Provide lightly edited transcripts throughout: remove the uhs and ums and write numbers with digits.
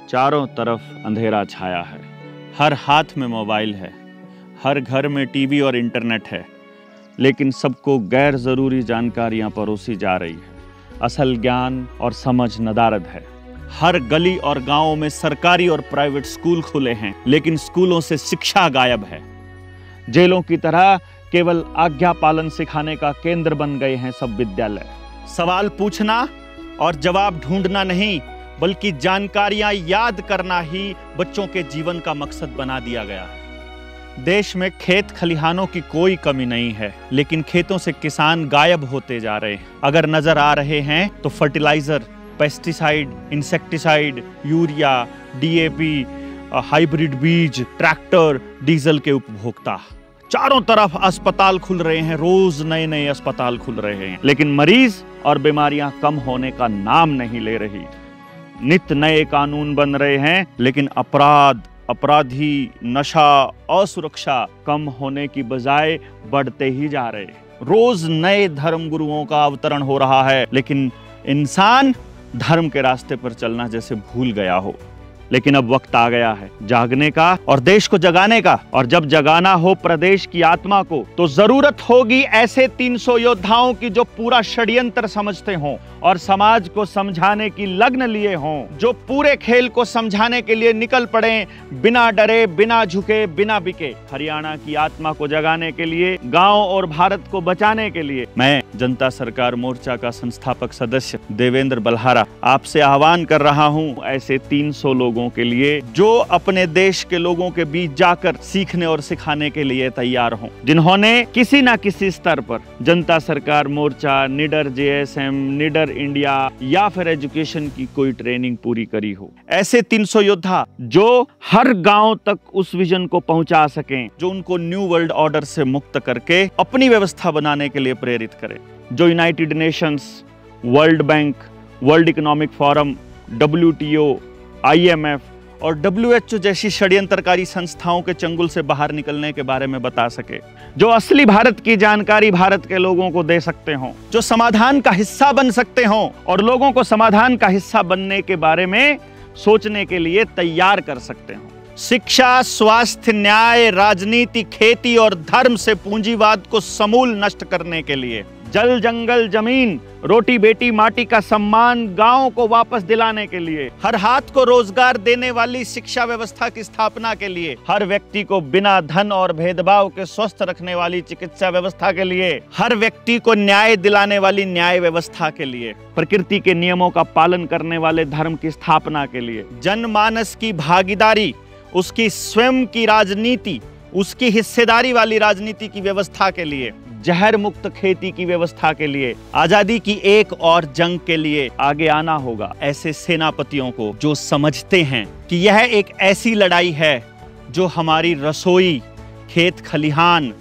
चारों तरफ अंधेरा छाया है। हर हाथ में मोबाइल है, हर घर में टीवी और इंटरनेट है, लेकिन सबको गैर ज़रूरी जानकारियां परोसी जा रही है। असल ज्ञान और समझ नदारद है। हर गली और गांव में सरकारी और प्राइवेट स्कूल खुले हैं, लेकिन स्कूलों से शिक्षा गायब है। जेलों की तरह केवल आज्ञा पालन सिखाने का केंद्र बन गए हैं सब विद्यालय। सवाल पूछना और जवाब ढूंढना नहीं, बल्कि जानकारियां याद करना ही बच्चों के जीवन का मकसद बना दिया गया है। देश में खेत खलिहानों की कोई कमी नहीं है, लेकिन खेतों से किसान गायब होते जा रहे हैं। अगर नजर आ रहे हैं तो fertilizer, pesticide, insecticide, urea, DAP, hybrid बीज, ट्रैक्टर, डीजल के उपभोक्ता। चारों तरफ अस्पताल खुल रहे हैं, रोज नए नए अस्पताल खुल रहे हैं, लेकिन मरीज और बीमारियां कम होने का नाम नहीं ले रही। नित्य नए कानून बन रहे हैं, लेकिन अपराधी, नशा, असुरक्षा कम होने की बजाय बढ़ते ही जा रहे हैं। रोज नए धर्म गुरुओं का अवतरण हो रहा है, लेकिन इंसान धर्म के रास्ते पर चलना जैसे भूल गया हो। लेकिन अब वक्त आ गया है जागने का और देश को जगाने का। और जब जगाना हो प्रदेश की आत्मा को, तो जरूरत होगी ऐसे 300 योद्धाओं की जो पूरा षड्यंत्र समझते हों और समाज को समझाने की लगन लिए हों, जो पूरे खेल को समझाने के लिए निकल पड़े, बिना डरे, बिना झुके, बिना बिके। हरियाणा की आत्मा को जगाने के लिए, गांव और भारत को बचाने के लिए मैं जनता सरकार मोर्चा का संस्थापक सदस्य देवेंद्र बल्हारा आपसे आह्वान कर रहा हूं, ऐसे 300 लोगों के लिए जो अपने देश के लोगों के बीच जाकर सीखने और सिखाने के लिए तैयार हों, जिन्होंने किसी न किसी स्तर पर जनता सरकार मोर्चा, निडर जेएसएम, निडर इंडिया या फिर एजुकेशन की कोई ट्रेनिंग पूरी करी हो। ऐसे 300 योद्धा जो हर गांव तक उस विजन को पहुंचा सकें, जो उनको न्यू वर्ल्ड ऑर्डर से मुक्त करके अपनी व्यवस्था बनाने के लिए प्रेरित करें, जो United Nations, world bank, world economic forum, WTO, IMF और WHO जैसी षड्यंत्रकारी संस्थाओं के चंगुल से बाहर निकलने के बारे में बता सके, जो असली भारत की जानकारी भारत के लोगों को दे सकते हों, जो समाधान का हिस्सा बन सकते हों और लोगों को समाधान का हिस्सा बनने के बारे में सोचने के लिए तैयार कर सकते हों। शिक्षा, स्वास्थ्य, न्याय, राजनीति, खेती और धर्म से पूंजीवाद को समूल नष्ट करने के लिए, जल, जंगल, जमीन, रोटी बेटी माटी का सम्मान गांव को वापस दिलाने के लिए, हर हाथ को रोजगार देने वाली शिक्षा व्यवस्था की स्थापना के लिए, हर व्यक्ति को बिना धन और भेदभाव के स्वस्थ रखने वाली चिकित्सा व्यवस्था के लिए, हर व्यक्ति को न्याय दिलाने वाली न्याय व्यवस्था के लिए, प्रकृति के नियमों का पालन करने वाले धर्म की स्थापना के लिए, जनमानस की भागीदारी, उसकी स्वयं की राजनीति, उसकी हिस्सेदारी वाली राजनीति की व्यवस्था के लिए, जहर मुक्त खेती की व्यवस्था के लिए, आजादी की एक और जंग के लिए आगे आना होगा। ऐसे सेनापतियों को जो समझते हैं कि यह एक ऐसी लड़ाई है जो हमारी रसोई, खेत खलिहान,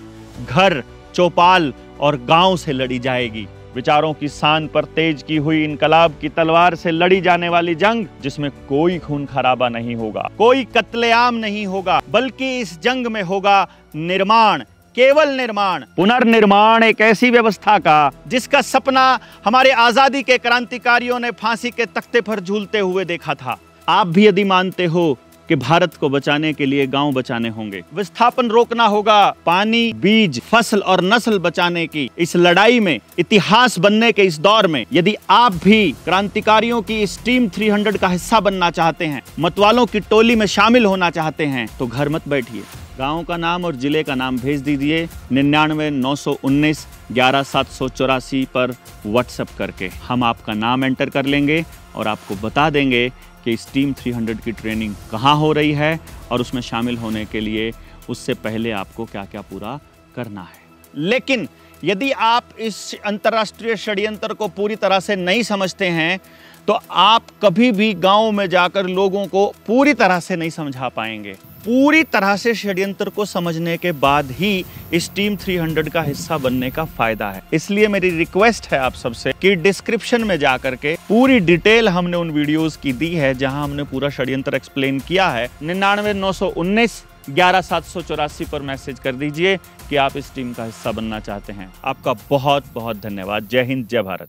घर, चौपाल और गांव से लड़ी जाएगी। विचारों की शान पर तेज की हुई इनकलाब की तलवार से लड़ी जाने वाली जंग, जिसमें कोई खून खराबा नहीं होगा, कोई कत्लेआम नहीं होगा, बल्कि इस जंग में होगा निर्माण, केवल निर्माण, पुनर्निर्माण एक ऐसी व्यवस्था का जिसका सपना हमारे आजादी के क्रांतिकारियों ने फांसी के तख्ते पर झूलते हुए देखा था। आप भी यदि मानते हो कि भारत को बचाने के लिए गांव बचाने होंगे, विस्थापन रोकना होगा, पानी, बीज, फसल और नस्ल बचाने की इस लड़ाई में, इतिहास बनने के इस दौर में यदि आप भी क्रांतिकारियों की इस टीम 300 का हिस्सा बनना चाहते हैं, मतवालों की टोली में शामिल होना चाहते हैं, तो घर मत बैठिए, गांव का नाम और जिले का नाम भेज दीजिए 99 919 11 784 पर व्हाट्सएप करके। हम आपका नाम एंटर कर लेंगे और आपको बता देंगे कि इस टीम 300 की ट्रेनिंग कहाँ हो रही है और उसमें शामिल होने के लिए उससे पहले आपको क्या क्या पूरा करना है। लेकिन यदि आप इस अंतर्राष्ट्रीय षड्यंत्र को पूरी तरह से नहीं समझते हैं, तो आप कभी भी गांव में जाकर लोगों को पूरी तरह से नहीं समझा पाएंगे। पूरी तरह से षड्यंत्र को समझने के बाद ही इस टीम 300 का हिस्सा बनने का फायदा है। इसलिए मेरी रिक्वेस्ट है आप सबसे कि डिस्क्रिप्शन में जाकर के पूरी डिटेल हमने उन वीडियोस की दी है जहां हमने पूरा षड्यंत्र एक्सप्लेन किया है। 99 919 11 784 पर मैसेज कर दीजिए कि आप इस टीम का हिस्सा बनना चाहते हैं। आपका बहुत बहुत धन्यवाद। जय हिंद, जय भारत।